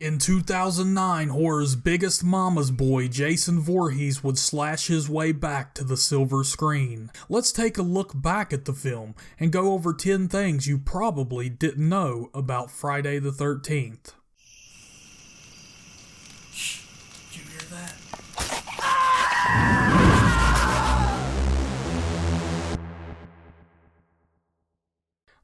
In 2009, horror's biggest mama's boy, Jason Voorhees, would slash his way back to the silver screen. Let's take a look back at the film and go over 10 things you probably didn't know about Friday the 13th. Shh, did you hear that?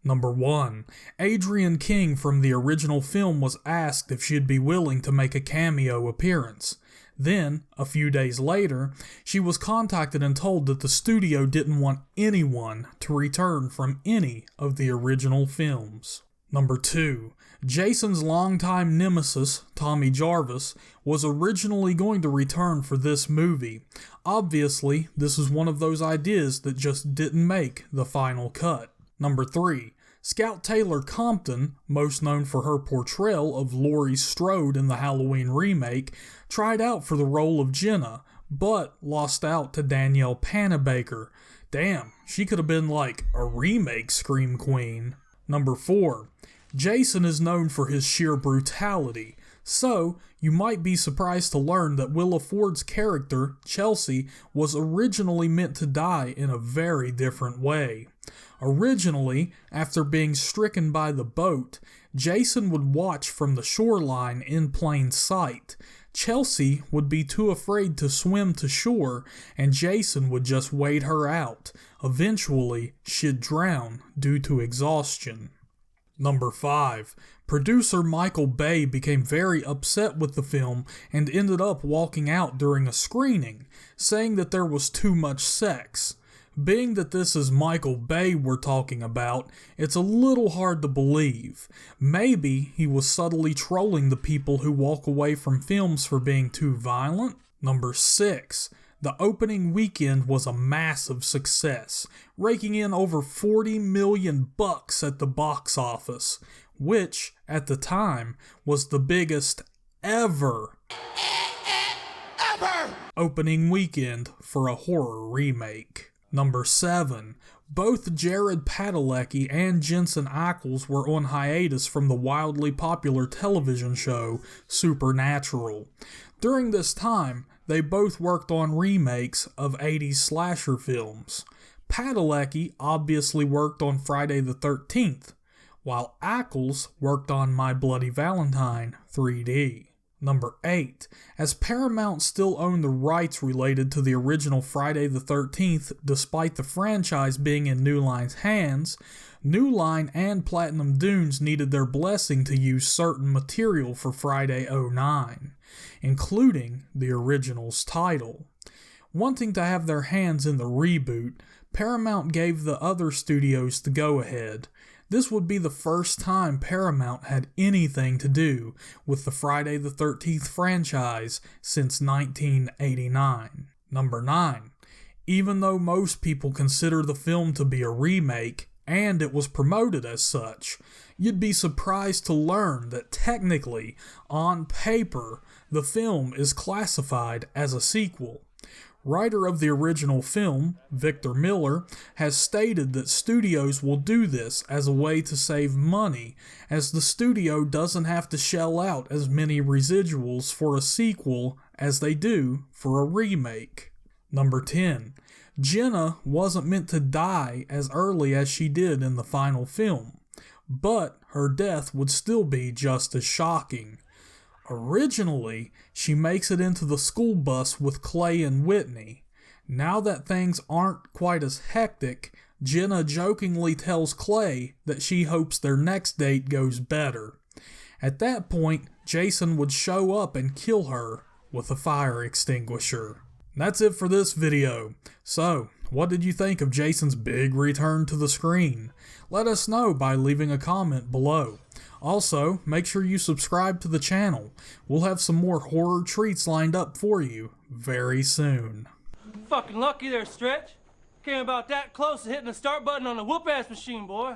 Number 1. Adrienne King from the original film was asked if she'd be willing to make a cameo appearance. Then, a few days later, she was contacted and told that the studio didn't want anyone to return from any of the original films. Number 2. Jason's longtime nemesis, Tommy Jarvis, was originally going to return for this movie. Obviously, this is one of those ideas that just didn't make the final cut. Number 3. Scout Taylor-Compton, most known for her portrayal of Laurie Strode in the Halloween remake, tried out for the role of Jenna, but lost out to Danielle Panabaker. Damn, she could have been like a remake Scream Queen. Number 4. Jason is known for his sheer brutality, so you might be surprised to learn that Willa Ford's character, Chelsea, was originally meant to die in a very different way. Originally, after being stricken by the boat, Jason would watch from the shoreline in plain sight. Chelsea would be too afraid to swim to shore, and Jason would just wait her out. Eventually, she'd drown due to exhaustion. Number 5. Producer Michael Bay became very upset with the film and ended up walking out during a screening, saying that there was too much sex. Being that this is Michael Bay we're talking about, it's a little hard to believe. Maybe he was subtly trolling the people who walk away from films for being too violent. Number 6. The opening weekend was a massive success, raking in over $40 million at the box office, which, at the time, was the biggest ever opening weekend for a horror remake. Number 7. Both Jared Padalecki and Jensen Ackles were on hiatus from the wildly popular television show Supernatural. During this time, they both worked on remakes of 80s slasher films. Padalecki obviously worked on Friday the 13th, while Ackles worked on My Bloody Valentine 3D. Number 8. As Paramount still owned the rights related to the original Friday the 13th despite the franchise being in New Line's hands, New Line and Platinum Dunes needed their blessing to use certain material for Friday 09, including the original's title. Wanting to have their hands in the reboot, Paramount gave the other studios the go-ahead. This would be the first time Paramount had anything to do with the Friday the 13th franchise since 1989. Number 9. Even though most people consider the film to be a remake, and it was promoted as such, you'd be surprised to learn that technically, on paper, the film is classified as a sequel. Writer of the original film, Victor Miller, has stated that studios will do this as a way to save money, as the studio doesn't have to shell out as many residuals for a sequel as they do for a remake. Number 10. Jenna wasn't meant to die as early as she did in the final film, but her death would still be just as shocking. Originally, she makes it into the school bus with Clay and Whitney. Now that things aren't quite as hectic, Jenna jokingly tells Clay that she hopes their next date goes better. At that point, Jason would show up and kill her with a fire extinguisher. That's it for this video. So, what did you think of Jason's big return to the screen? Let us know by leaving a comment below. Also, make sure you subscribe to the channel. We'll have some more horror treats lined up for you very soon. Fucking lucky there, Stretch. Came about that close to hitting the start button on the whoop-ass machine, boy.